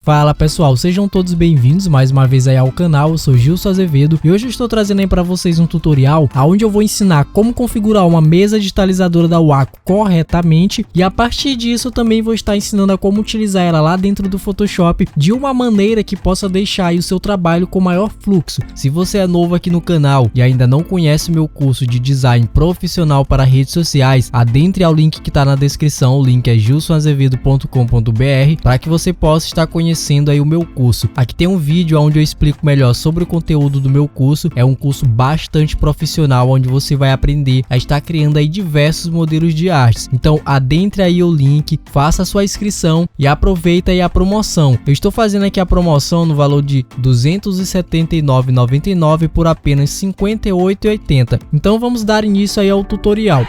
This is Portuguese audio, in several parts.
Fala pessoal, sejam todos bem-vindos mais uma vez aí ao canal. Eu sou Gilson Azevedo e hoje eu estou trazendo aí para vocês um tutorial onde eu vou ensinar como configurar uma mesa digitalizadora da Wacom corretamente, e a partir disso eu também vou estar ensinando a como utilizar ela lá dentro do Photoshop de uma maneira que possa deixar aí o seu trabalho com maior fluxo. Se você é novo aqui no canal e ainda não conhece o meu curso de design profissional para redes sociais, adentre ao link que está na descrição. O link é gilsonazevedo.com.br para que você possa estar conhecendo aí o meu curso. Aqui tem um vídeo onde eu explico melhor sobre o conteúdo do meu curso. É um curso bastante profissional onde você vai aprender a estar criando aí diversos modelos de artes. Então adentre aí o link, faça a sua inscrição e aproveita aí a promoção. Eu estou fazendo aqui a promoção no valor de R$ 279,99 por apenas R$ 58,80. Então vamos dar início aí ao tutorial.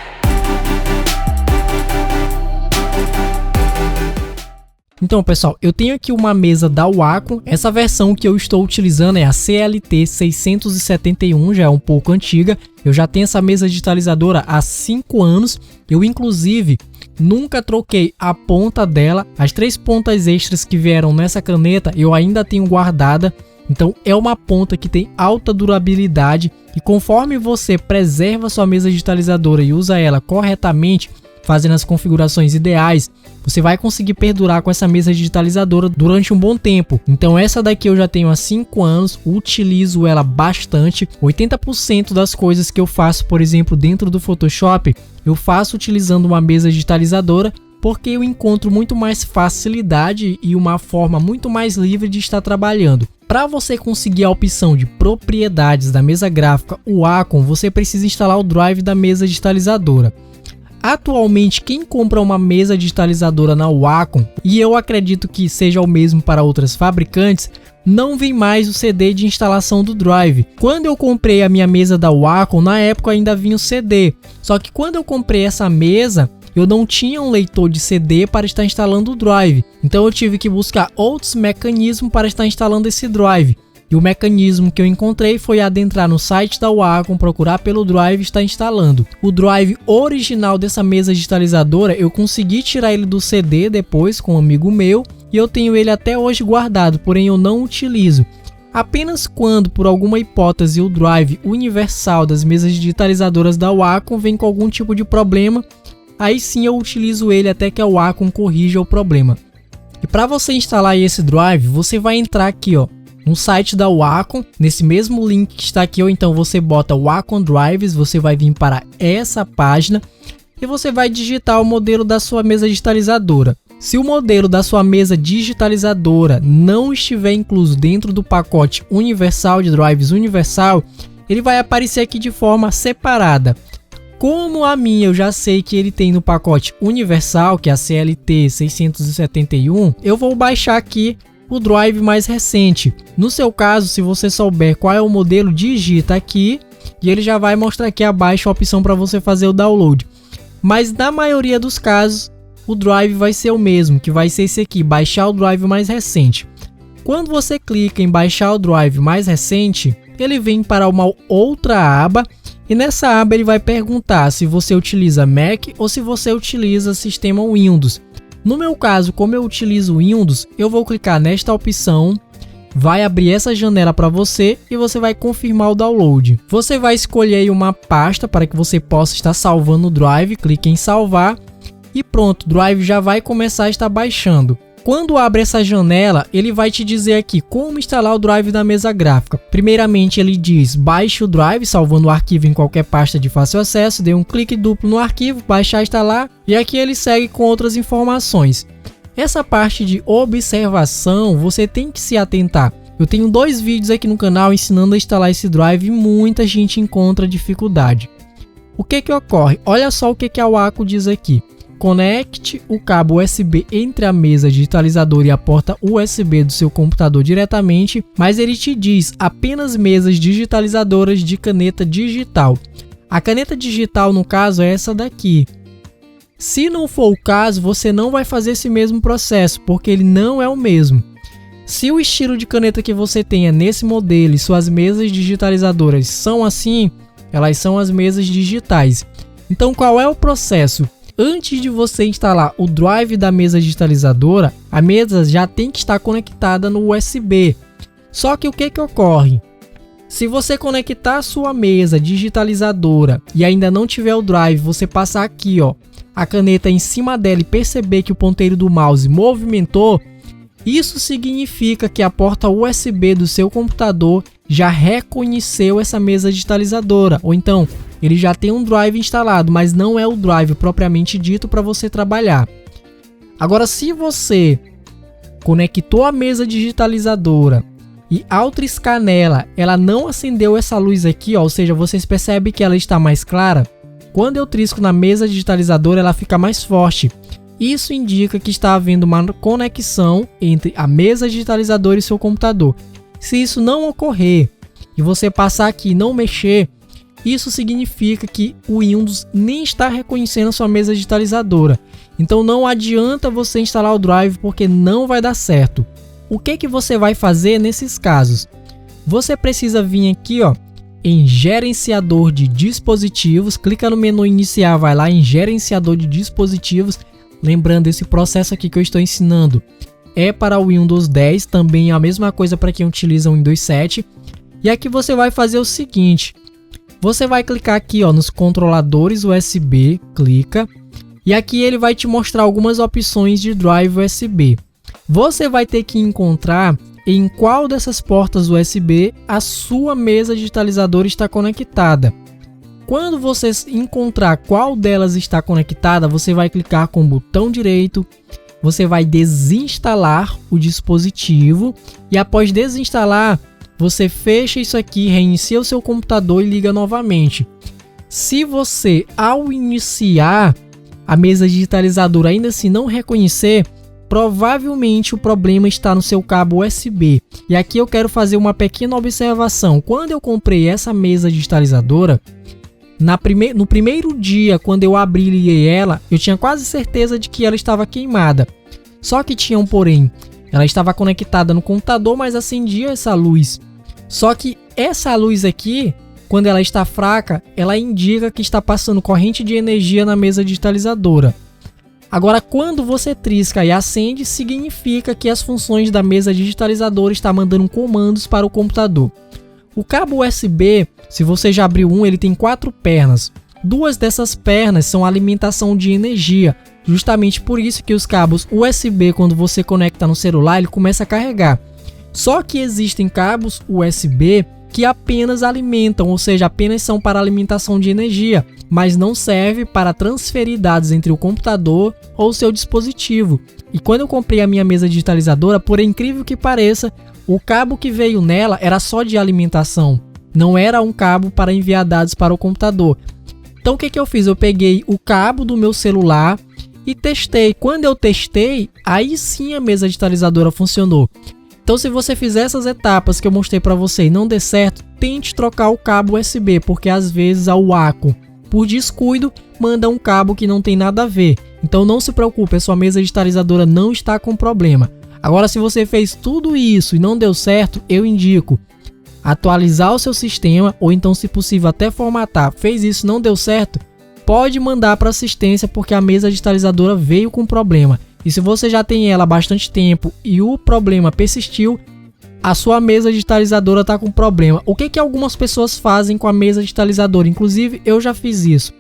Então pessoal, eu tenho aqui uma mesa da Wacom. Essa versão que eu estou utilizando é a CLT 671, já é um pouco antiga. Eu já tenho essa mesa digitalizadora há 5 anos. Eu inclusive nunca troquei a ponta dela. As 3 pontas extras que vieram nessa caneta eu ainda tenho guardada. Então é uma ponta que tem alta durabilidade, e conforme você preserva sua mesa digitalizadora e usa ela corretamente, fazendo as configurações ideais, você vai conseguir perdurar com essa mesa digitalizadora durante um bom tempo. Então essa daqui eu já tenho há 5 anos, utilizo ela bastante. 80% das coisas que eu faço, por exemplo, dentro do Photoshop, eu faço utilizando uma mesa digitalizadora, porque eu encontro muito mais facilidade e uma forma muito mais livre de estar trabalhando. Para você conseguir a opção de propriedades da mesa gráfica Wacom, você precisa instalar o drive da mesa digitalizadora. Atualmente, quem compra uma mesa digitalizadora na Wacom, e eu acredito que seja o mesmo para outras fabricantes, não vem mais o CD de instalação do drive. Quando eu comprei a minha mesa da Wacom, na época ainda vinha o CD. Só que quando eu comprei essa mesa, eu não tinha um leitor de CD para estar instalando o drive. Então eu tive que buscar outros mecanismos para estar instalando esse drive. E o mecanismo que eu encontrei foi adentrar no site da Wacom, procurar pelo drive e estar instalando. O drive original dessa mesa digitalizadora, eu consegui tirar ele do CD depois com um amigo meu, e eu tenho ele até hoje guardado, porém eu não utilizo. Apenas quando, por alguma hipótese, o drive universal das mesas digitalizadoras da Wacom vem com algum tipo de problema, aí sim eu utilizo ele até que a Wacom corrija o problema. E para você instalar esse drive, você vai entrar aqui, ó, no site da Wacom, nesse mesmo link que está aqui, ou então você bota Wacom Drives, você vai vir para essa página e você vai digitar o modelo da sua mesa digitalizadora. Se o modelo da sua mesa digitalizadora não estiver incluso dentro do pacote universal de drives universal, ele vai aparecer aqui de forma separada. Como a minha eu já sei que ele tem no pacote universal, que é a CLT 671, eu vou baixar aqui o drive mais recente. No seu caso, se você souber qual é o modelo, digita aqui e ele já vai mostrar aqui abaixo a opção para você fazer o download. Mas na maioria dos casos, o drive vai ser o mesmo, que vai ser esse aqui, baixar o drive mais recente. Quando você clica em baixar o drive mais recente, ele vem para uma outra aba, e nessa aba ele vai perguntar se você utiliza Mac ou se você utiliza sistema Windows. No meu caso, como eu utilizo Windows, eu vou clicar nesta opção, vai abrir essa janela para você e você vai confirmar o download. Você vai escolher aí uma pasta para que você possa estar salvando o drive, clique em salvar e pronto, o drive já vai começar a estar baixando. Quando abre essa janela, ele vai te dizer aqui como instalar o drive da mesa gráfica. Primeiramente ele diz baixe o drive, salvando o arquivo em qualquer pasta de fácil acesso, dê um clique duplo no arquivo, baixar e instalar, e aqui ele segue com outras informações. Essa parte de observação você tem que se atentar. Eu tenho 2 vídeos aqui no canal ensinando a instalar esse drive e muita gente encontra dificuldade. O que ocorre? Olha só o que a Wacom diz aqui. Conecte o cabo USB entre a mesa digitalizadora e a porta USB do seu computador diretamente, mas ele te diz apenas mesas digitalizadoras de caneta digital. A caneta digital, no caso, é essa daqui. Se não for o caso, você não vai fazer esse mesmo processo, porque ele não é o mesmo. Se o estilo de caneta que você tenha nesse modelo e suas mesas digitalizadoras são assim, elas são as mesas digitais. Então qual é o processo? antes de você instalar o drive da mesa digitalizadora, a mesa já tem que estar conectada no USB. Só que o que ocorre? Se você conectar a sua mesa digitalizadora e ainda não tiver o drive, você passar aqui, ó, a caneta em cima dela e perceber que o ponteiro do mouse movimentou, isso significa que a porta USB do seu computador já reconheceu essa mesa digitalizadora, ou então ele já tem um drive instalado, mas não é o drive propriamente dito para você trabalhar. Agora, se você conectou a mesa digitalizadora e ao triscar nela, ela não acendeu essa luz aqui, ó, ou seja, vocês percebem que ela está mais clara. Quando eu trisco na mesa digitalizadora, ela fica mais forte. Isso indica que está havendo uma conexão entre a mesa digitalizadora e seu computador. Se isso não ocorrer e você passar aqui e não mexer, isso significa que o Windows nem está reconhecendo a sua mesa digitalizadora. Então não adianta você instalar o drive porque não vai dar certo. O que você vai fazer nesses casos? Você precisa vir aqui, ó, em gerenciador de dispositivos, clica no menu iniciar, vai lá em gerenciador de dispositivos. Lembrando, esse processo aqui que eu estou ensinando é para o Windows 10, também é a mesma coisa para quem utiliza o Windows 7. E aqui você vai fazer o seguinte, você vai clicar aqui, ó, nos controladores USB, clica, e aqui ele vai te mostrar algumas opções de drive USB. Você vai ter que encontrar em qual dessas portas USB a sua mesa digitalizadora está conectada. Quando você encontrar qual delas está conectada, você vai clicar com o botão direito, você vai desinstalar o dispositivo e após desinstalar, você fecha isso aqui, reinicia o seu computador e liga novamente. Se você, ao iniciar a mesa digitalizadora, ainda assim não reconhecer, provavelmente o problema está no seu cabo USB. E aqui eu quero fazer uma pequena observação. Quando eu comprei essa mesa digitalizadora, no primeiro dia, quando eu abri e liguei ela, eu tinha quase certeza de que ela estava queimada. Só que tinha um porém, ela estava conectada no computador, mas acendia essa luz. Só que essa luz aqui, quando ela está fraca, ela indica que está passando corrente de energia na mesa digitalizadora. Agora, quando você trisca e acende, significa que as funções da mesa digitalizadora estão mandando comandos para o computador. O cabo USB, se você já abriu um, ele tem 4 pernas. 2 dessas pernas são alimentação de energia. Justamente por isso que os cabos USB, quando você conecta no celular, ele começa a carregar. Só que existem cabos USB que apenas alimentam, ou seja, apenas são para alimentação de energia, mas não serve para transferir dados entre o computador ou seu dispositivo. E quando eu comprei a minha mesa digitalizadora, por incrível que pareça, o cabo que veio nela era só de alimentação, não era um cabo para enviar dados para o computador. Então o que eu fiz? Eu peguei o cabo do meu celular e testei. Quando eu testei, aí sim a mesa digitalizadora funcionou. Então, se você fizer essas etapas que eu mostrei para você e não der certo, tente trocar o cabo USB, porque às vezes a Wacom, por descuido, manda um cabo que não tem nada a ver. Então não se preocupe, a sua mesa digitalizadora não está com problema. Agora, se você fez tudo isso e não deu certo, eu indico atualizar o seu sistema, ou então, se possível, até formatar. Fez isso, não deu certo, pode mandar para assistência, porque a mesa digitalizadora veio com problema. E se você já tem ela há bastante tempo e o problema persistiu, a sua mesa digitalizadora está com problema. O que algumas pessoas fazem com a mesa digitalizadora? Inclusive, eu já fiz isso.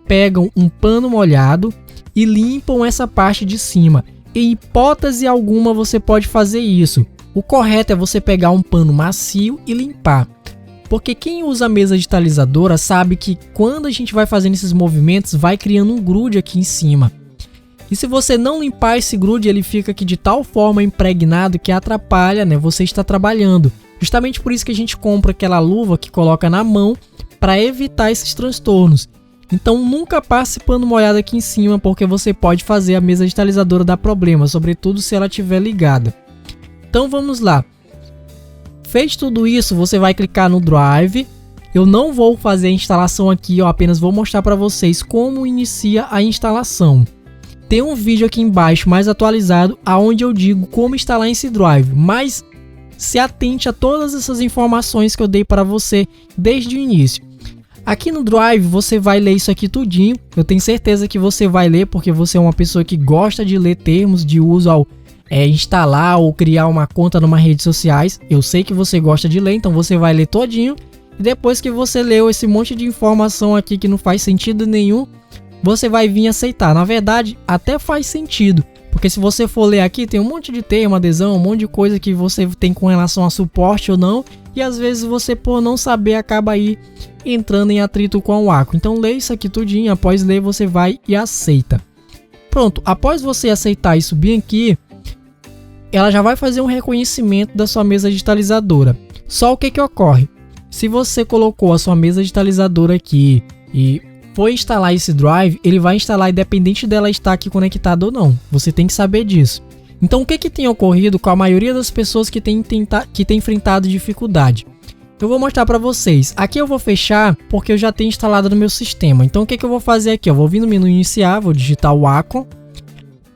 Pegam um pano molhado e limpam essa parte de cima. Em hipótese alguma, você pode fazer isso. O correto é você pegar um pano macio e limpar. Porque quem usa a mesa digitalizadora sabe que quando a gente vai fazendo esses movimentos, vai criando um grude aqui em cima. E se você não limpar esse grude, ele fica aqui de tal forma impregnado que atrapalha, né? Você está trabalhando. Justamente por isso que a gente compra aquela luva que coloca na mão para evitar esses transtornos. Então nunca passe pano molhado aqui em cima, porque você pode fazer a mesa digitalizadora dar problema, sobretudo se ela estiver ligada. Então vamos lá. Fez tudo isso, você vai clicar no Drive. Eu não vou fazer a instalação aqui, eu apenas vou mostrar para vocês como inicia a instalação. Tem um vídeo aqui embaixo mais atualizado, aonde eu digo como instalar esse drive, mas se atente a todas essas informações que eu dei para você desde o início. Aqui no Drive você vai ler isso aqui tudinho, eu tenho certeza que você vai ler porque você é uma pessoa que gosta de ler termos de uso ao instalar ou criar uma conta numa rede sociais. Eu sei que você gosta de ler, então você vai ler todinho. E depois que você leu esse monte de informação aqui que não faz sentido nenhum, você vai vir aceitar. Na verdade, até faz sentido, porque se você for ler aqui, tem um monte de termo, adesão, um monte de coisa que você tem com relação a suporte ou não, e às vezes você, por não saber, acaba aí entrando em atrito com o Wacom. Então lê isso aqui tudinho, após ler você vai e aceita. Pronto, após você aceitar e subir aqui, ela já vai fazer um reconhecimento da sua mesa digitalizadora. Só o que ocorre? Se você colocou a sua mesa digitalizadora aqui e for instalar esse Drive, ele vai instalar independente dela estar aqui conectada ou não. Você tem que saber disso. Então o que tem ocorrido com a maioria das pessoas que tem enfrentado dificuldade? Eu vou mostrar para vocês. Aqui eu vou fechar porque eu já tenho instalado no meu sistema. Então o que eu vou fazer aqui? Eu vou vir no menu iniciar, vou digitar o Wacom.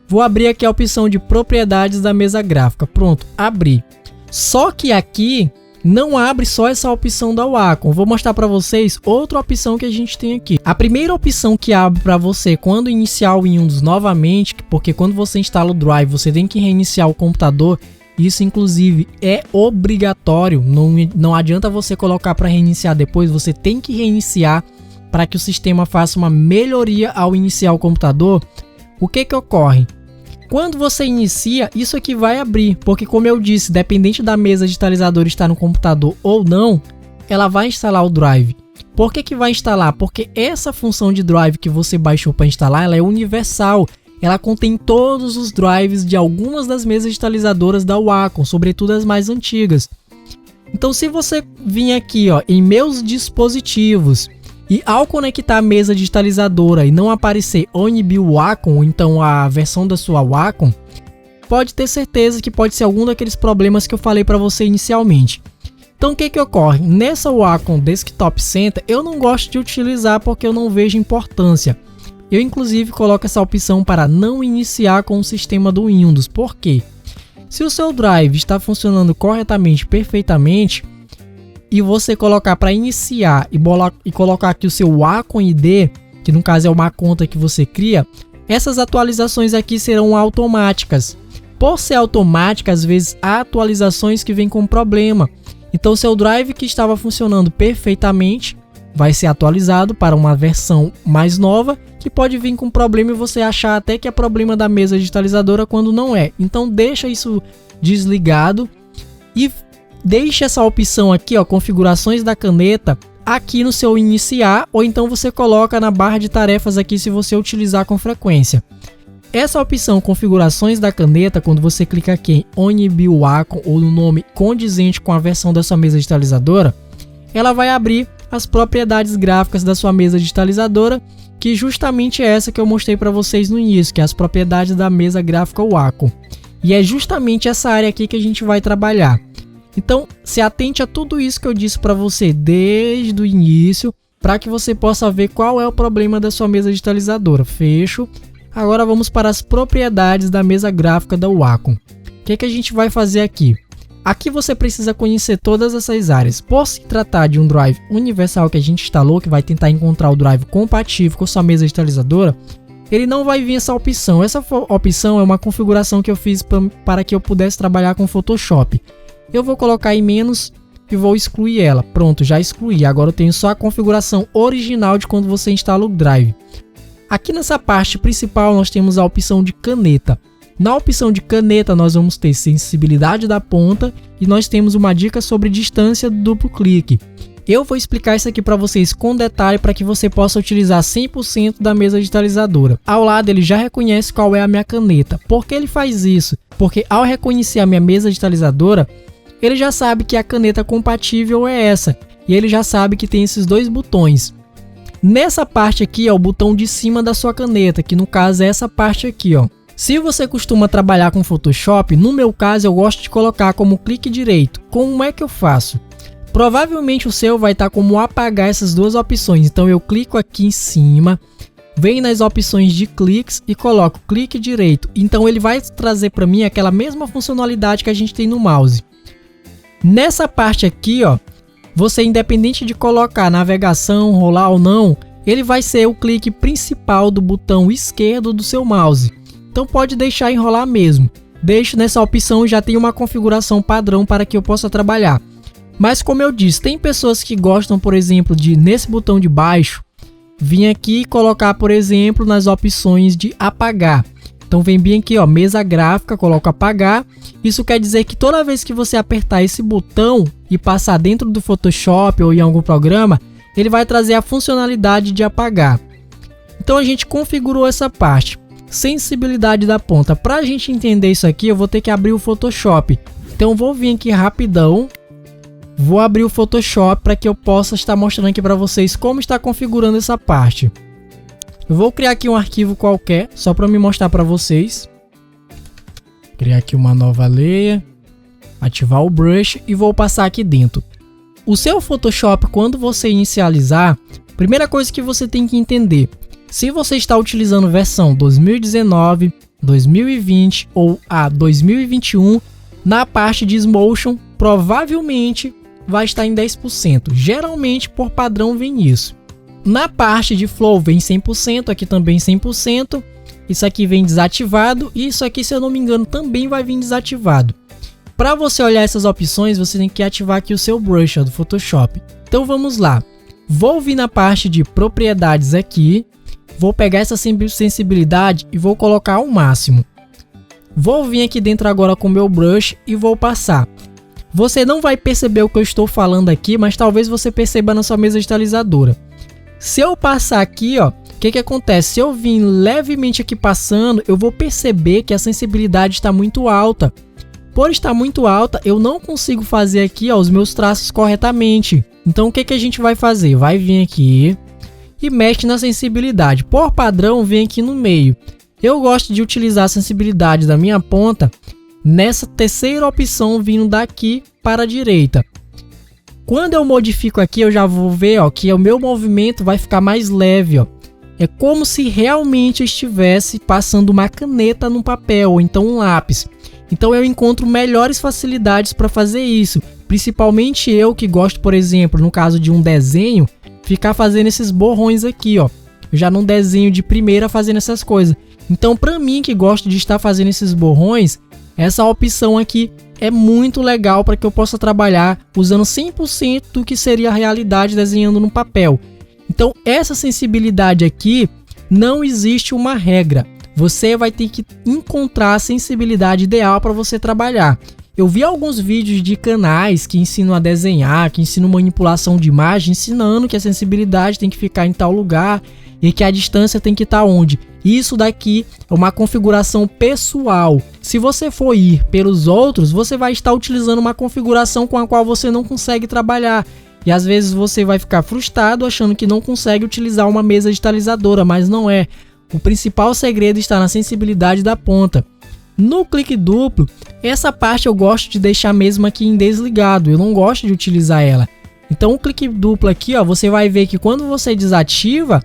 Vou abrir aqui a opção de propriedades da mesa gráfica. Pronto, abri. Só que aqui não abre só essa opção da Wacom. Vou mostrar para vocês outra opção que a gente tem aqui. A primeira opção que abre para você quando iniciar o Windows novamente, porque quando você instala o Drive, você tem que reiniciar o computador. Isso inclusive é obrigatório. Não adianta você colocar para reiniciar depois. Você tem que reiniciar para que o sistema faça uma melhoria ao iniciar o computador. O que ocorre? Quando você inicia, isso aqui vai abrir, porque como eu disse, dependente da mesa digitalizadora estar no computador ou não, ela vai instalar o Drive. Por que vai instalar? Porque essa função de Drive que você baixou para instalar, ela é universal. Ela contém todos os drives de algumas das mesas digitalizadoras da Wacom, sobretudo as mais antigas. Então se você vir aqui em meus dispositivos, e ao conectar a mesa digitalizadora e não aparecer OnBuild Wacom, ou então a versão da sua Wacom, pode ter certeza que pode ser algum daqueles problemas que eu falei para você inicialmente. Então o que ocorre? Nessa Wacom Desktop Center eu não gosto de utilizar porque eu não vejo importância. Eu inclusive coloco essa opção para não iniciar com o sistema do Windows. Por quê? Se o seu Drive está funcionando corretamente, perfeitamente, e você colocar para iniciar e colocar aqui o seu Wacom ID, que no caso é uma conta que você cria, essas atualizações aqui serão automáticas. Por ser automática, às vezes há atualizações que vêm com problema. Então seu Drive que estava funcionando perfeitamente vai ser atualizado para uma versão mais nova, que pode vir com problema e você achar até que é problema da mesa digitalizadora quando não é. Então deixa isso desligado e deixe essa opção aqui, configurações da caneta, aqui no seu iniciar, ou então você coloca na barra de tarefas aqui se você utilizar com frequência. Essa opção configurações da caneta, quando você clica aqui em OnBuild Wacom ou no nome condizente com a versão da sua mesa digitalizadora, ela vai abrir as propriedades gráficas da sua mesa digitalizadora, que justamente é essa que eu mostrei para vocês no início, que é as propriedades da mesa gráfica Wacom. E é justamente essa área aqui que a gente vai trabalhar. Então, se atente a tudo isso que eu disse para você desde o início, para que você possa ver qual é o problema da sua mesa digitalizadora. Fecho. Agora vamos para as propriedades da mesa gráfica da Wacom. O que a gente vai fazer aqui? Aqui você precisa conhecer todas essas áreas. Por se tratar de um Drive universal que a gente instalou, que vai tentar encontrar o Drive compatível com sua mesa digitalizadora, ele não vai vir essa opção. Essa opção é uma configuração que eu fiz para que eu pudesse trabalhar com Photoshop. Eu vou colocar em menos e vou excluir ela. Pronto, já excluí. Agora eu tenho só a configuração original de quando você instala o Drive. Aqui nessa parte principal nós temos a opção de caneta. Na opção de caneta nós vamos ter sensibilidade da ponta e nós temos uma dica sobre distância do duplo clique. Eu vou explicar isso aqui para vocês com detalhe para que você possa utilizar 100% da mesa digitalizadora. Ao lado ele já reconhece qual é a minha caneta. Por que ele faz isso? Porque ao reconhecer a minha mesa digitalizadora, ele já sabe que a caneta compatível é essa. E ele já sabe que tem esses dois botões. Nessa parte aqui é o botão de cima da sua caneta, que no caso é essa parte aqui, ó. Se você costuma trabalhar com Photoshop, no meu caso eu gosto de colocar como clique direito. Como é que eu faço? Provavelmente o seu vai estar como apagar essas duas opções. Então eu clico aqui em cima, venho nas opções de cliques e coloco clique direito. Então ele vai trazer para mim aquela mesma funcionalidade que a gente tem no mouse. Nessa parte aqui, ó, você, independente de colocar navegação, rolar ou não, ele vai ser o clique principal do botão esquerdo do seu mouse. Então pode deixar enrolar mesmo. Deixo nessa opção e já tem uma configuração padrão para que eu possa trabalhar. Mas como eu disse, tem pessoas que gostam, por exemplo, de nesse botão de baixo, vir aqui e colocar, por exemplo, nas opções de apagar. Então vem bem aqui, ó, mesa gráfica, coloca apagar. Isso quer dizer que toda vez que você apertar esse botão e passar dentro do Photoshop ou em algum programa, ele vai trazer a funcionalidade de apagar. Então a gente configurou essa parte. Sensibilidade da ponta. Para a gente entender isso aqui, eu vou ter que abrir o Photoshop. Então vou vir aqui rapidão. Vou abrir o Photoshop para que eu possa estar mostrando aqui para vocês como está configurando essa parte. Eu vou criar aqui um arquivo qualquer, só para me mostrar para vocês. Criar aqui uma nova layer, ativar o brush e vou passar aqui dentro. O seu Photoshop, quando você inicializar, primeira coisa que você tem que entender, se você está utilizando versão 2019, 2020 ou a 2021, na parte de Motion, provavelmente vai estar em 10%. Geralmente, por padrão, vem isso. Na parte de Flow vem 100%, aqui também 100%. Isso aqui vem desativado e isso aqui, se eu não me engano, também vai vir desativado. Para você olhar essas opções, você tem que ativar aqui o seu brush do Photoshop. Então vamos lá. Vou vir na parte de propriedades aqui. Vou pegar essa sensibilidade e vou colocar ao máximo. Vou vir aqui dentro agora com o meu brush e vou passar. Você não vai perceber o que eu estou falando aqui, mas talvez você perceba na sua mesa digitalizadora. Se eu passar aqui, ó, o que acontece? Se eu vir levemente aqui passando, eu vou perceber que a sensibilidade está muito alta. Por estar muito alta, eu não consigo fazer aqui, ó, os meus traços corretamente. Então o que a gente vai fazer? Vai vir aqui e mexe na sensibilidade. Por padrão, vem aqui no meio. Eu gosto de utilizar a sensibilidade da minha ponta nessa terceira opção vindo daqui para a direita. Quando eu modifico aqui, eu já vou ver, ó, que o meu movimento vai ficar mais leve, ó. É como se realmente estivesse passando uma caneta no papel ou então um lápis. Então eu encontro melhores facilidades para fazer isso. Principalmente eu que gosto, por exemplo, no caso de um desenho, ficar fazendo esses borrões aqui, ó. Eu já não desenho de primeira fazendo essas coisas. Então, para mim que gosto de estar fazendo esses borrões, essa opção aqui é muito legal para que eu possa trabalhar usando 100% do que seria a realidade desenhando no papel. Então, essa sensibilidade aqui, não existe uma regra. Você vai ter que encontrar a sensibilidade ideal para você trabalhar. Eu vi alguns vídeos de canais que ensinam a desenhar, que ensinam manipulação de imagem, ensinando que a sensibilidade tem que ficar em tal lugar e que a distância tem que estar onde. Isso daqui é uma configuração pessoal. Se você for ir pelos outros, você vai estar utilizando uma configuração com a qual você não consegue trabalhar. E às vezes você vai ficar frustrado achando que não consegue utilizar uma mesa digitalizadora, mas não é. O principal segredo está na sensibilidade da ponta. No clique duplo, essa parte eu gosto de deixar mesmo aqui em desligado, eu não gosto de utilizar ela. Então o clique duplo aqui, ó, você vai ver que quando você desativa,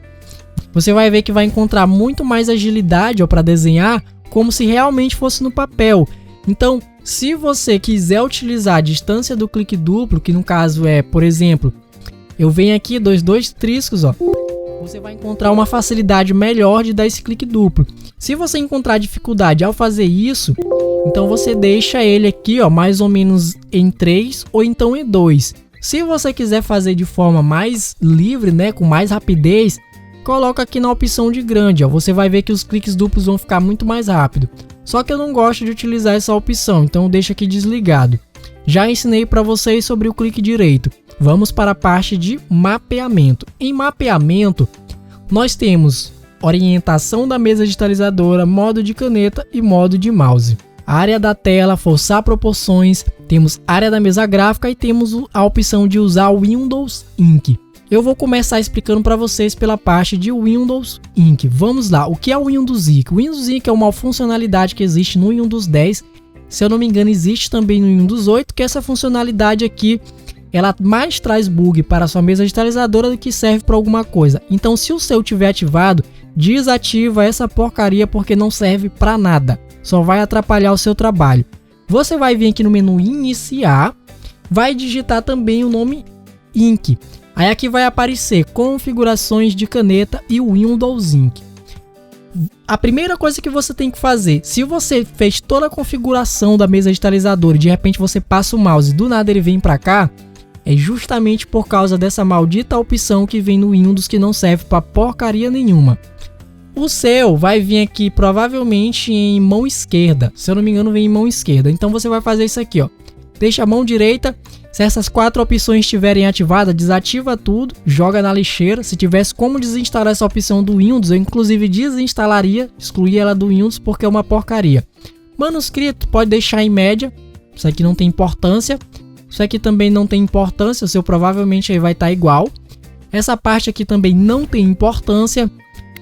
você vai ver que vai encontrar muito mais agilidade para desenhar, como se realmente fosse no papel. Então, se você quiser utilizar a distância do clique duplo, que no caso é, por exemplo, eu venho aqui, dois triscos, ó, você vai encontrar uma facilidade melhor de dar esse clique duplo. Se você encontrar dificuldade ao fazer isso, então você deixa ele aqui, ó, mais ou menos em 3 ou então em 2. Se você quiser fazer de forma mais livre, né, com mais rapidez, coloca aqui na opção de grande, ó, você vai ver que os cliques duplos vão ficar muito mais rápido. Só que eu não gosto de utilizar essa opção, então eu deixo aqui desligado. Já ensinei para vocês sobre o clique direito. Vamos para a parte de mapeamento. Em mapeamento, nós temos orientação da mesa digitalizadora, modo de caneta e modo de mouse. Área da tela, forçar proporções, temos área da mesa gráfica e temos a opção de usar o Windows Ink. Eu vou começar explicando para vocês pela parte de Windows Ink. Vamos lá, o que é o Windows Ink? O Windows Ink é uma funcionalidade que existe no Windows 10. Se eu não me engano, existe também no Windows 8, que essa funcionalidade aqui, ela mais traz bug para a sua mesa digitalizadora do que serve para alguma coisa. Então, se o seu tiver ativado, desativa essa porcaria porque não serve para nada. Só vai atrapalhar o seu trabalho. Você vai vir aqui no menu iniciar, vai digitar também o nome Ink. Aí aqui vai aparecer configurações de caneta e o Windows Ink. A primeira coisa que você tem que fazer, se você fez toda a configuração da mesa digitalizadora e de repente você passa o mouse e do nada ele vem para cá, é justamente por causa dessa maldita opção que vem no Windows que não serve para porcaria nenhuma. O seu vai vir aqui provavelmente em mão esquerda, se eu não me engano vem em mão esquerda, então você vai fazer isso aqui, ó. Deixa a mão direita, se essas 4 opções estiverem ativadas, desativa tudo, joga na lixeira. Se tivesse como desinstalar essa opção do Windows, eu inclusive desinstalaria, excluir ela do Windows porque é uma porcaria. Manuscrito pode deixar em média, isso aqui não tem importância. Isso aqui também não tem importância, o seu provavelmente aí vai estar igual. Essa parte aqui também não tem importância.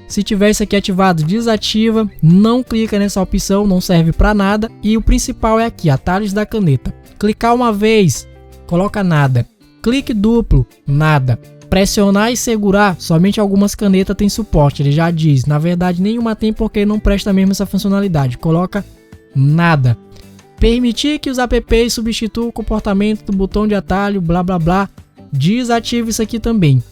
Se tiver isso aqui ativado, desativa, não clica nessa opção, não serve para nada. E o principal é aqui, atalhos da caneta. Clicar uma vez, coloca nada. Clique duplo, nada. Pressionar e segurar, somente algumas canetas têm suporte, ele já diz. Na verdade, nenhuma tem porque não presta mesmo essa funcionalidade. Coloca nada. Permitir que os apps substituam o comportamento do botão de atalho, blá blá blá. Desativa isso aqui também.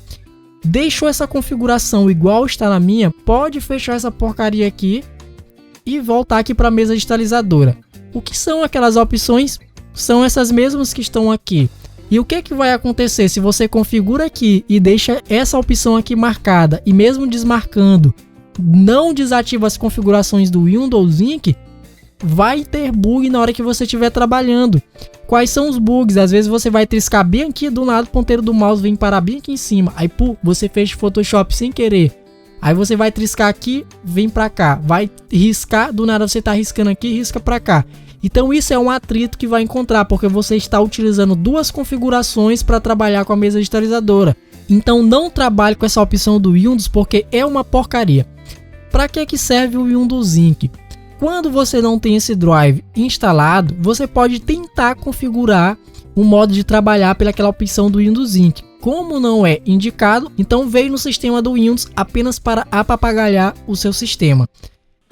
Deixou essa configuração igual está na minha, pode fechar essa porcaria aqui e voltar aqui para a mesa digitalizadora. O que são aquelas opções? São essas mesmas que estão aqui. E o que vai acontecer se você configura aqui e deixa essa opção aqui marcada e mesmo desmarcando, não desativa as configurações do Windows Ink? Vai ter bug na hora que você estiver trabalhando. Quais são os bugs? Às vezes você vai triscar bem aqui, do nada o ponteiro do mouse vem parar bem aqui em cima. Aí você fez Photoshop sem querer. Aí você vai triscar aqui, vem pra cá. Vai riscar, do nada você tá riscando aqui, risca pra cá. Então isso é um atrito que vai encontrar, porque você está utilizando 2 configurações para trabalhar com a mesa digitalizadora. Então não trabalhe com essa opção do Windows, porque é uma porcaria. Para que serve o Windows Ink? Quando você não tem esse drive instalado, você pode tentar configurar o modo de trabalhar pelaquela opção do Windows Ink. Como não é indicado, então veio no sistema do Windows apenas para apapagalhar o seu sistema.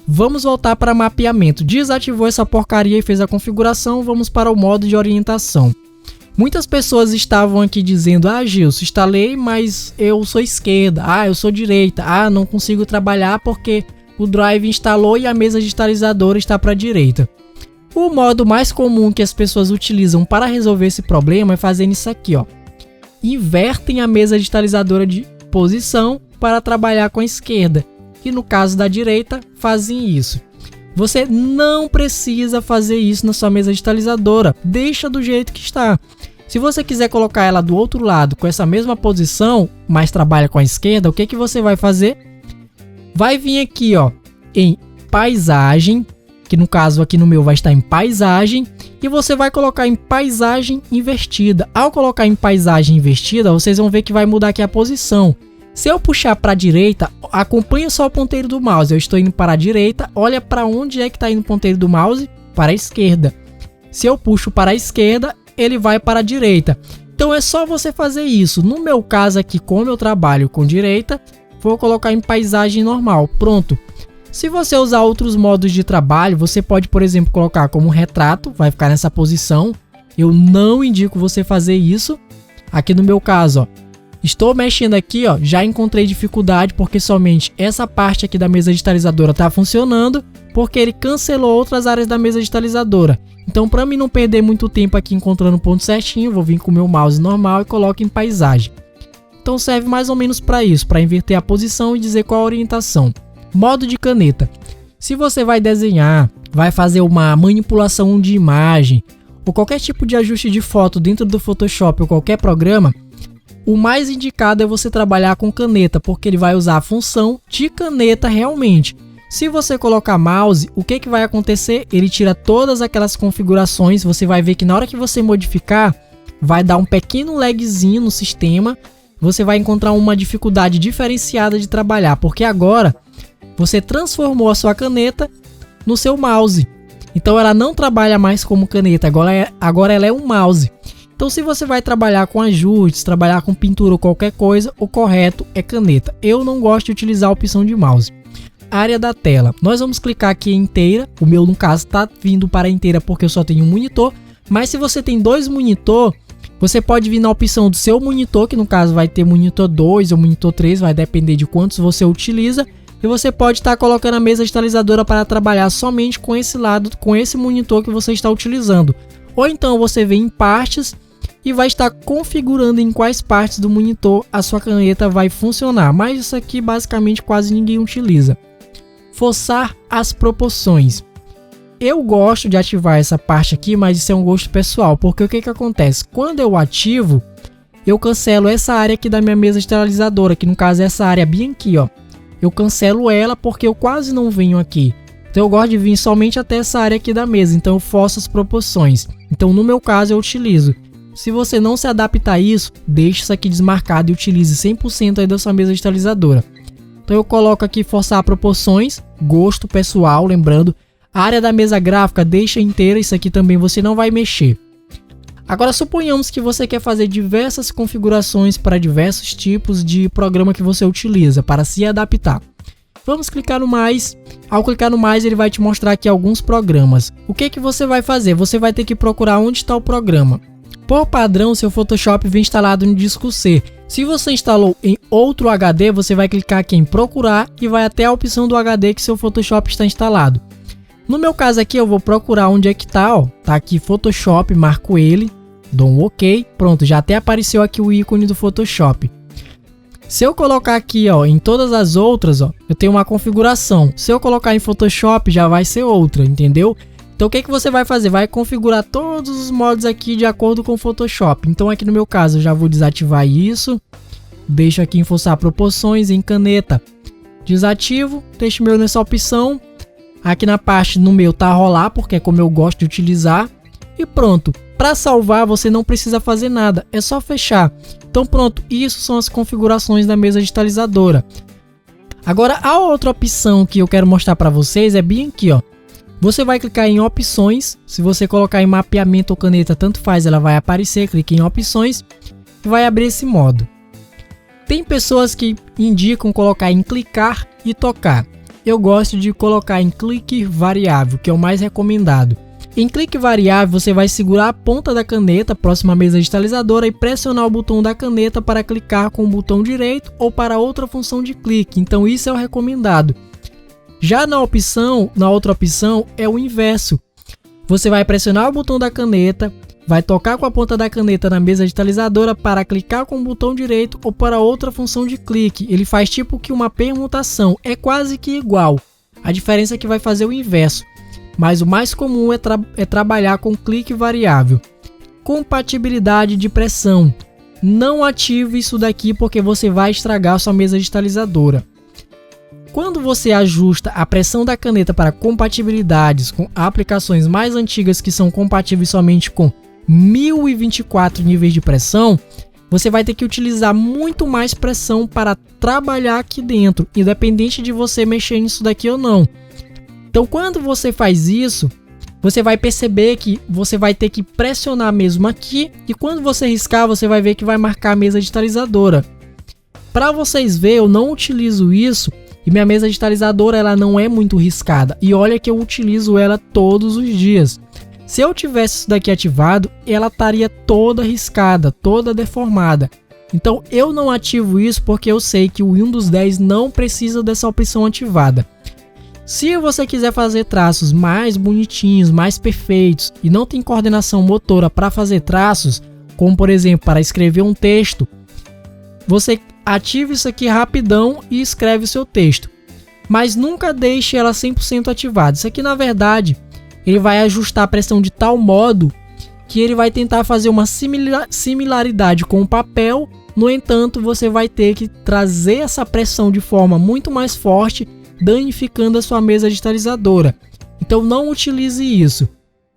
Vamos voltar para mapeamento. Desativou essa porcaria e fez a configuração, vamos para o modo de orientação. Muitas pessoas estavam aqui dizendo: ah, Gilson, instalei, mas eu sou esquerda, eu sou direita, não consigo trabalhar porque o drive instalou e a mesa digitalizadora está para a direita. O modo mais comum que as pessoas utilizam para resolver esse problema é fazendo isso aqui, ó. Invertem a mesa digitalizadora de posição para trabalhar com a esquerda. E no caso da direita, fazem isso. Você não precisa fazer isso na sua mesa digitalizadora. Deixa do jeito que está. Se você quiser colocar ela do outro lado com essa mesma posição, mas trabalha com a esquerda, o que você vai fazer? Vai vir aqui, ó, em paisagem, que no caso aqui no meu vai estar em paisagem, e você vai colocar em paisagem invertida. Ao colocar em paisagem invertida, vocês vão ver que vai mudar aqui a posição. Se eu puxar para a direita, acompanha só o ponteiro do mouse. Eu estou indo para a direita, olha para onde é que está indo o ponteiro do mouse? Para a esquerda. Se eu puxo para a esquerda, ele vai para a direita. Então é só você fazer isso. No meu caso aqui, como eu trabalho com direita, vou colocar em paisagem normal. Pronto. Se você usar outros modos de trabalho, você pode, por exemplo, colocar como retrato, vai ficar nessa posição. Eu não indico você fazer isso. Aqui no meu caso, ó, estou mexendo aqui, ó, já encontrei dificuldade porque somente essa parte aqui da mesa digitalizadora está funcionando, porque ele cancelou outras áreas da mesa digitalizadora. Então, para mim não perder muito tempo aqui encontrando o ponto certinho, vou vir com o meu mouse normal e coloco em paisagem. Então serve mais ou menos para isso, para inverter a posição e dizer qual a orientação. Modo de caneta. Se você vai desenhar, vai fazer uma manipulação de imagem ou qualquer tipo de ajuste de foto dentro do Photoshop ou qualquer programa, o mais indicado é você trabalhar com caneta, porque ele vai usar a função de caneta realmente. Se você colocar mouse, o que vai acontecer? Ele tira todas aquelas configurações, você vai ver que na hora que você modificar, vai dar um pequeno lagzinho no sistema, você vai encontrar uma dificuldade diferenciada de trabalhar, porque agora você transformou a sua caneta no seu mouse. Então ela não trabalha mais como caneta, agora ela é um mouse. Então se você vai trabalhar com ajustes, trabalhar com pintura ou qualquer coisa, o correto é caneta. Eu não gosto de utilizar a opção de mouse. Área da tela. Nós vamos clicar aqui em inteira. O meu, no caso, está vindo para inteira porque eu só tenho um monitor. Mas se você tem 2 monitores, Você pode vir na opção do seu monitor, que no caso vai ter monitor 2 ou monitor 3, vai depender de quantos você utiliza. E você pode estar colocando a mesa digitalizadora para trabalhar somente com esse lado, com esse monitor que você está utilizando. Ou então você vem em partes e vai estar configurando em quais partes do monitor a sua caneta vai funcionar. Mas isso aqui basicamente quase ninguém utiliza. Forçar as proporções. Eu gosto de ativar essa parte aqui, mas isso é um gosto pessoal. Porque o que acontece? Quando eu ativo, eu cancelo essa área aqui da minha mesa digitalizadora, que no caso é essa área bem aqui, ó. Eu cancelo ela porque eu quase não venho aqui. Então eu gosto de vir somente até essa área aqui da mesa. Então eu forço as proporções. Então no meu caso eu utilizo. Se você não se adaptar a isso, deixe isso aqui desmarcado e utilize 100% aí da sua mesa digitalizadora. Então eu coloco aqui forçar proporções, gosto pessoal, lembrando. A área da mesa gráfica deixa inteira, isso aqui também você não vai mexer. Agora suponhamos que você quer fazer diversas configurações para diversos tipos de programa que você utiliza para se adaptar. Vamos clicar no mais. Ao clicar no mais, ele vai te mostrar aqui alguns programas. O que você vai fazer? Você vai ter que procurar onde está o programa. Por padrão, seu Photoshop vem instalado no disco C. Se você instalou em outro HD, você vai clicar aqui em procurar e vai até a opção do HD que seu Photoshop está instalado. No meu caso aqui, eu vou procurar onde é que tá, ó. Tá aqui Photoshop, marco ele, dou um OK, pronto, já até apareceu aqui o ícone do Photoshop. Se eu colocar aqui, ó, em todas as outras, ó, eu tenho uma configuração. Se eu colocar em Photoshop, já vai ser outra, entendeu? Então o que você vai fazer? Vai configurar todos os modos aqui de acordo com o Photoshop. Então aqui no meu caso, eu já vou desativar isso. Deixo aqui em forçar proporções, em caneta. Desativo, deixo meu nessa opção. Aqui na parte no meu tá rolar, porque é como eu gosto de utilizar. E pronto. Para salvar você não precisa fazer nada, é só fechar. Então pronto, isso são as configurações da mesa digitalizadora. Agora a outra opção que eu quero mostrar para vocês é bem aqui, ó. Você vai clicar em opções, se você colocar em mapeamento ou caneta, tanto faz, ela vai aparecer, clique em opções e vai abrir esse modo. Tem pessoas que indicam colocar em clicar e tocar. Eu gosto de colocar em clique variável, que é o mais recomendado. Em clique variável, você vai segurar a ponta da caneta próxima à mesa digitalizadora e pressionar o botão da caneta para clicar com o botão direito ou para outra função de clique. Então isso é o recomendado. Já na outra opção é o inverso. Você vai pressionar o botão da caneta, vai tocar com a ponta da caneta na mesa digitalizadora para clicar com o botão direito ou para outra função de clique. Ele faz tipo que uma permutação, é quase que igual. A diferença é que vai fazer o inverso. Mas o mais comum é trabalhar com clique variável. Compatibilidade de pressão. Não ative isso daqui porque você vai estragar sua mesa digitalizadora. Quando você ajusta a pressão da caneta para compatibilidades com aplicações mais antigas que são compatíveis somente com 1024 níveis de pressão, você vai ter que utilizar muito mais pressão para trabalhar aqui dentro, independente de você mexer nisso daqui ou não. Então quando você faz isso, você vai perceber que você vai ter que pressionar mesmo aqui e quando você riscar, você vai ver que vai marcar a mesa digitalizadora. Para vocês verem, eu não utilizo isso e minha mesa digitalizadora ela não é muito riscada. E olha que eu utilizo ela todos os dias. Se eu tivesse isso daqui ativado, ela estaria toda riscada, toda deformada. Então eu não ativo isso porque eu sei que o Windows 10 não precisa dessa opção ativada. Se você quiser fazer traços mais bonitinhos, mais perfeitos e não tem coordenação motora para fazer traços, como por exemplo para escrever um texto, você ativa isso aqui rapidão e escreve o seu texto. Mas nunca deixe ela 100% ativada. Isso aqui na verdade ele vai ajustar a pressão de tal modo que ele vai tentar fazer uma similaridade com o papel. No entanto, você vai ter que trazer essa pressão de forma muito mais forte, danificando a sua mesa digitalizadora. Então não utilize isso.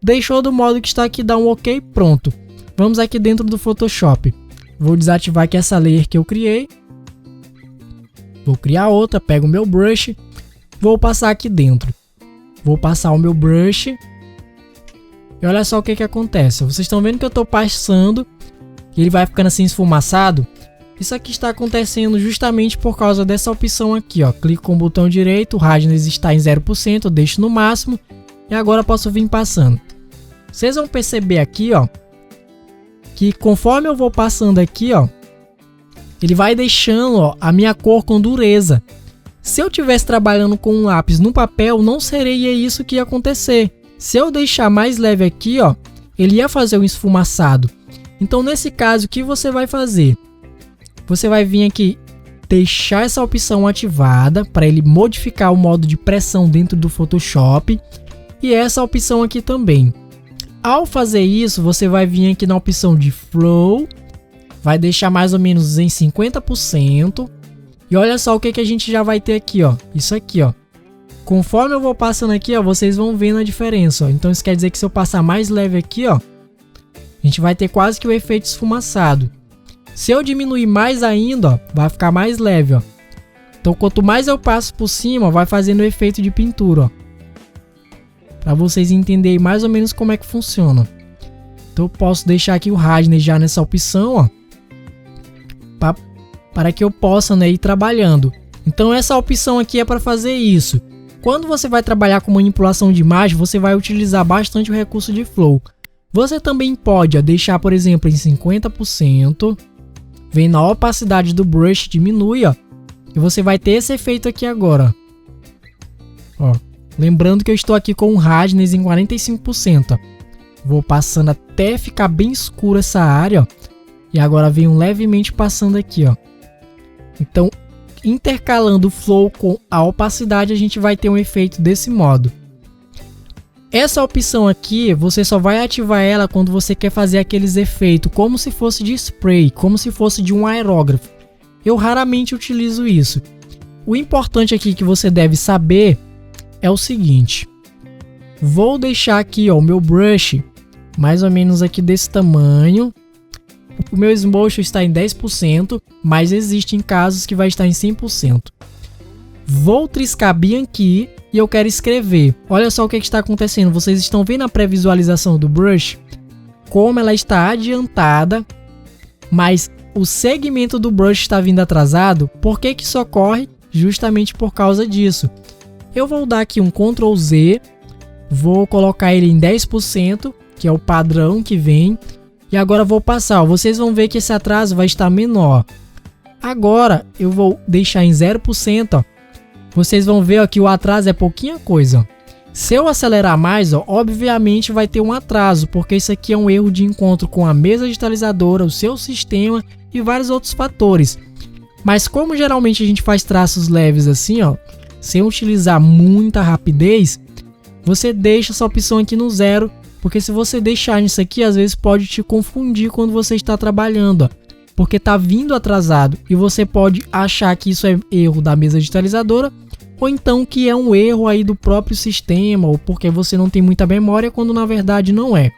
Deixou do modo que está aqui, dá um OK, pronto. Vamos aqui dentro do Photoshop. Vou desativar aqui essa layer que eu criei. Vou criar outra, pego o meu brush, vou passar aqui dentro. Vou passar o meu brush. E olha só o que acontece. Vocês estão vendo que eu estou passando e ele vai ficando assim esfumaçado. Isso aqui está acontecendo justamente por causa dessa opção aqui, ó. Clico com o botão direito, o Hardness está em 0%, eu deixo no máximo. E agora posso vir passando. Vocês vão perceber aqui, ó, que conforme eu vou passando aqui, ó, ele vai deixando, ó, a minha cor com dureza. Se eu estivesse trabalhando com um lápis no papel, não seria isso que ia acontecer. Se eu deixar mais leve aqui, ó, ele ia fazer um esfumaçado. Então, nesse caso, o que você vai fazer? Você vai vir aqui, deixar essa opção ativada para ele modificar o modo de pressão dentro do Photoshop. E essa opção aqui também. Ao fazer isso, você vai vir aqui na opção de Flow. Vai deixar mais ou menos em 50%. E olha só o que a gente já vai ter aqui, ó. Isso aqui, ó. Conforme eu vou passando aqui, ó, vocês vão vendo a diferença, ó. Então isso quer dizer que se eu passar mais leve aqui, ó, a gente vai ter quase que o efeito esfumaçado. Se eu diminuir mais ainda, ó, vai ficar mais leve, ó. Então quanto mais eu passo por cima, ó, vai fazendo o efeito de pintura, ó. Para vocês entenderem mais ou menos como é que funciona. Então eu posso deixar aqui o hardness já nessa opção, ó, para que eu possa, né, ir trabalhando. Então essa opção aqui é para fazer isso. Quando você vai trabalhar com manipulação de imagem, você vai utilizar bastante o recurso de Flow. Você também pode, ó, deixar, por exemplo, em 50%. Vem na opacidade do brush, diminui, ó, e você vai ter esse efeito aqui agora. Ó, lembrando que eu estou aqui com o hardness em 45%. Ó. Vou passando até ficar bem escuro essa área, ó, e agora venho levemente passando aqui, ó. Então, intercalando o Flow com a opacidade, a gente vai ter um efeito desse modo. Essa opção aqui, você só vai ativar ela quando você quer fazer aqueles efeitos como se fosse de spray, como se fosse de um aerógrafo. Eu raramente utilizo isso. O importante aqui que você deve saber é o seguinte. Vou deixar aqui, ó, o meu brush mais ou menos aqui desse tamanho. O meu Smotion está em 10%, mas existem casos que vai estar em 100%. Vou triscar bem aqui e eu quero escrever. Olha só o que está acontecendo. Vocês estão vendo a pré-visualização do brush? Como ela está adiantada, mas o segmento do brush está vindo atrasado. Por que que isso ocorre? Justamente por causa disso. Eu vou dar aqui um Ctrl Z. Vou colocar ele em 10%, que é o padrão que vem. E agora vou passar, ó. Vocês vão ver que esse atraso vai estar menor. Agora eu vou deixar em 0%, ó. Vocês vão ver, ó, que o atraso é pouquinha coisa, ó. Se eu acelerar mais, ó, obviamente vai ter um atraso, porque isso aqui é um erro de encontro com a mesa digitalizadora, o seu sistema e vários outros fatores. Mas como geralmente a gente faz traços leves assim, ó, sem utilizar muita rapidez, você deixa essa opção aqui no 0. Porque se você deixar nisso aqui, às vezes pode te confundir quando você está trabalhando, ó, porque está vindo atrasado e você pode achar que isso é erro da mesa digitalizadora ou então que é um erro aí do próprio sistema ou porque você não tem muita memória, quando na verdade não é.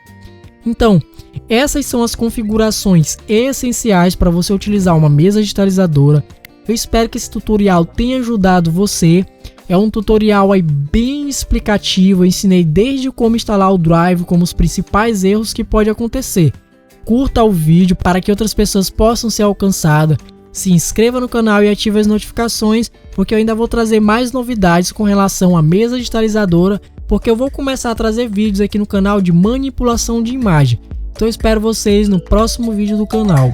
Então, essas são as configurações essenciais para você utilizar uma mesa digitalizadora. Eu espero que esse tutorial tenha ajudado você. É um tutorial aí bem explicativo, eu ensinei desde como instalar o Drive, como os principais erros que pode acontecer. Curta o vídeo para que outras pessoas possam ser alcançadas. Se inscreva no canal e ative as notificações, porque eu ainda vou trazer mais novidades com relação à mesa digitalizadora, porque eu vou começar a trazer vídeos aqui no canal de manipulação de imagem. Então eu espero vocês no próximo vídeo do canal.